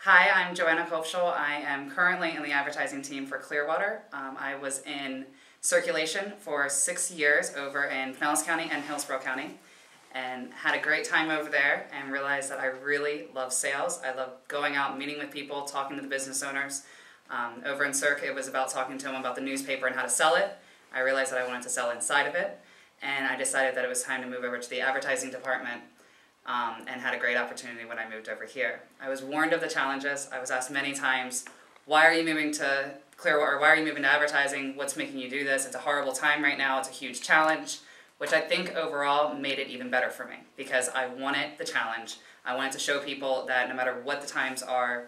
Hi, I'm Joanna Final. I am currently in the advertising team for Clearwater. I was in circulation for 6 years over in Pinellas County and Hillsborough County and had a great time over there and realized that I really love sales. I love going out, meeting with people, talking to the business owners. Over in Circ, it was about talking to them about the newspaper and how to sell it. I realized that I wanted to sell inside of it, and I decided that it was time to move over to the advertising department. And had a great opportunity when I moved over here. I was warned of the challenges. I was asked many times, why are you moving to Clearwater, or why are you moving to advertising? What's making you do this? It's a horrible time right now. It's a huge challenge, which I think overall made it even better for me because I wanted the challenge. I wanted to show people that no matter what the times are,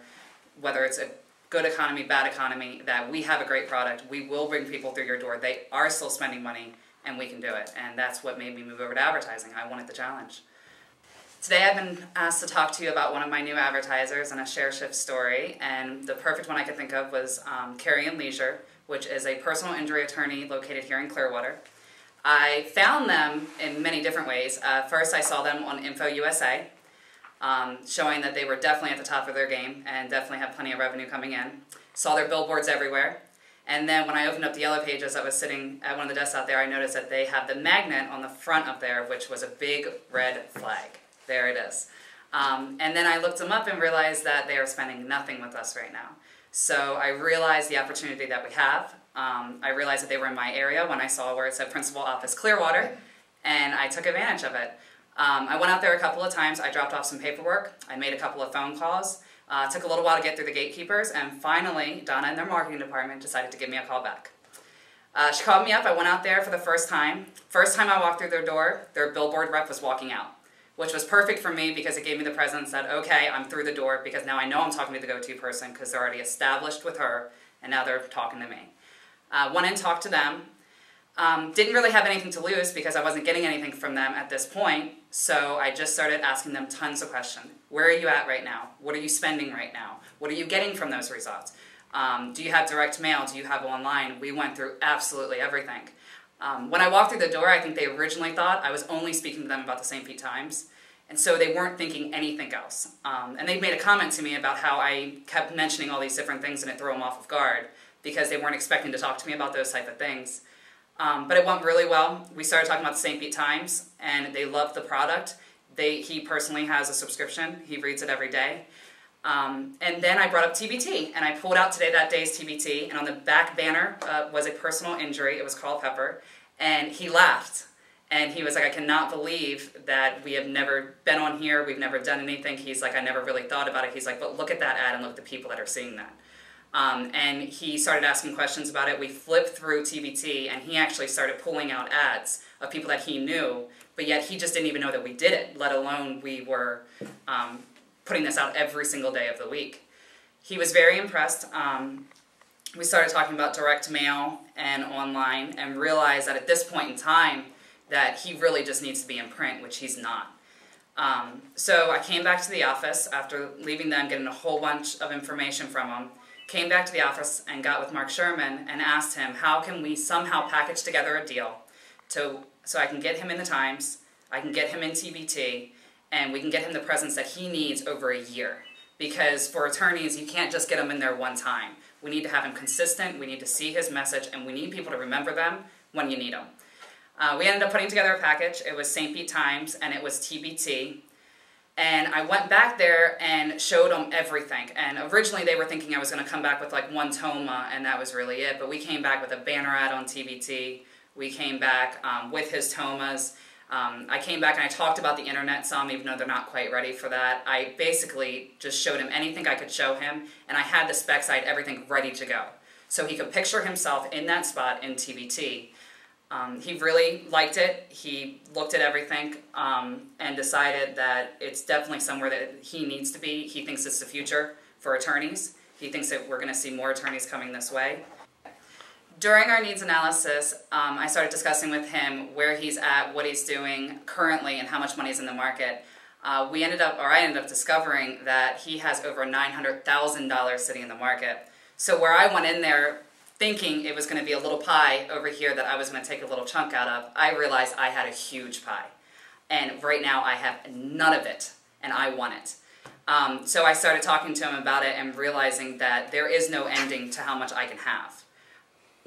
whether it's a good economy, bad economy, that we have a great product. We will bring people through your door. They are still spending money and we can do it. And that's what made me move over to advertising. I wanted the challenge. Today I've been asked to talk to you about one of my new advertisers and a share shift story, and the perfect one I could think of was Carey and Leisure, which is a personal injury attorney located here in Clearwater. I found them in many different ways. First I saw them on Info USA, showing that they were definitely at the top of their game and definitely had plenty of revenue coming in. Saw their billboards everywhere. And then when I opened up the Yellow Pages, I was sitting at one of the desks out there, I noticed that they have the magnet on the front of there, which was a big red flag. There it is. And then I looked them up and realized that they are spending nothing with us right now. So I realized the opportunity that we have. I realized that they were in my area when I saw where it said Principal Office Clearwater, and I took advantage of it. I went out there a couple of times. I dropped off some paperwork. I made a couple of phone calls. It took a little while to get through the gatekeepers, and finally, Donna in their marketing department decided to give me a call back. She called me up. I went out there for the first time. First time I walked through their door, their billboard rep was walking out, which was perfect for me because it gave me the presence that, okay, I'm through the door because now I know I'm talking to the go-to person because they're already established with her and now they're talking to me. Went in, talked to them. Didn't really have anything to lose because I wasn't getting anything from them at this point, so I just started asking them tons of questions. Where are you at right now? What are you spending right now? What are you getting from those results? Do you have direct mail? Do you have online? We went through absolutely everything. When I walked through the door, I think they originally thought I was only speaking to them about the St. Pete Times, and so they weren't thinking anything else. And they made a comment to me about how I kept mentioning all these different things and it threw them off of guard because they weren't expecting to talk to me about those type of things. But it went really well. We started talking about the St. Pete Times, and they loved the product. He personally has a subscription. He reads it every day. And then I brought up TBT, and I pulled out Today That Day's TBT, and on the back banner was a personal injury. It was Carl Pepper, and he laughed. And he was like, I cannot believe that we have never been on here, we've never done anything. He's like, I never really thought about it. He's like, but look at that ad and look at the people that are seeing that. And he started asking questions about it. We flipped through TBT, and he actually started pulling out ads of people that he knew, but yet he just didn't even know that we did it, let alone we were putting this out every single day of the week. He was very impressed. We started talking about direct mail and online and realized that at this point in time that he really just needs to be in print, which he's not. So I came back to the office after leaving them, getting a whole bunch of information from him, came back to the office and got with Mark Sherman and asked him, how can we somehow package together a deal so I can get him in the Times, I can get him in TBT, and we can get him the presence that he needs over a year. Because for attorneys, you can't just get them in there one time. We need to have him consistent, we need to see his message, and we need people to remember them when you need them. We ended up putting together a package. It was St. Pete Times, and it was TBT. And I went back there and showed them everything. And originally they were thinking I was going to come back with like one Toma, and that was really it. But we came back with a banner ad on TBT. We came back with his Tomas. I came back and I talked about the internet some, even though they're not quite ready for that. I basically just showed him anything I could show him, and I had the specs, I had everything ready to go. So he could picture himself in that spot in TBT. He really liked it. He looked at everything and decided that it's definitely somewhere that he needs to be. He thinks it's the future for attorneys. He thinks that we're going to see more attorneys coming this way. During our needs analysis, I started discussing with him where he's at, what he's doing currently, and how much money is in the market. I ended up discovering that he has over $900,000 sitting in the market. So where I went in there thinking it was going to be a little pie over here that I was going to take a little chunk out of, I realized I had a huge pie. And right now I have none of it, and I want it. So I started talking to him about it and realizing that there is no ending to how much I can have.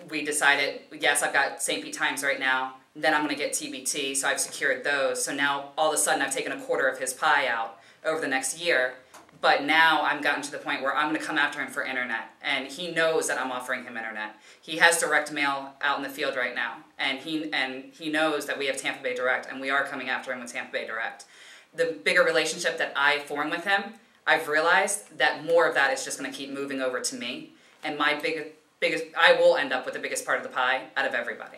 We decided, yes, I've got St. Pete Times right now, then I'm going to get TBT, so I've secured those. So now all of a sudden I've taken a quarter of his pie out over the next year, but now I'm gotten to the point where I'm going to come after him for internet, and he knows that I'm offering him internet. He has direct mail out in the field right now, and he knows that we have Tampa Bay Direct, and we are coming after him with Tampa Bay Direct. The bigger relationship that I form with him, I've realized that more of that is just going to keep moving over to me, and my biggest, I will end up with the biggest part of the pie out of everybody.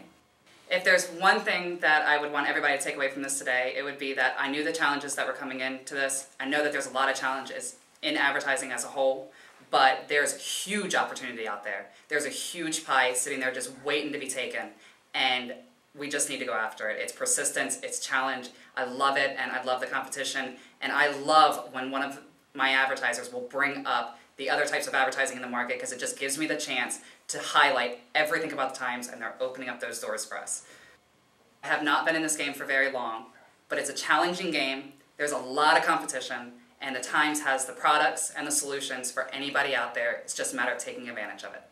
If there's one thing that I would want everybody to take away from this today, it would be that I knew the challenges that were coming into this. I know that there's a lot of challenges in advertising as a whole, but there's huge opportunity out there. There's a huge pie sitting there just waiting to be taken, and we just need to go after it. It's persistence, it's challenge. I love it, and I love the competition, and I love when one of my advertisers will bring up the other types of advertising in the market, because it just gives me the chance to highlight everything about the Times, and they're opening up those doors for us. I have not been in this game for very long, but it's a challenging game. There's a lot of competition, and the Times has the products and the solutions for anybody out there. It's just a matter of taking advantage of it.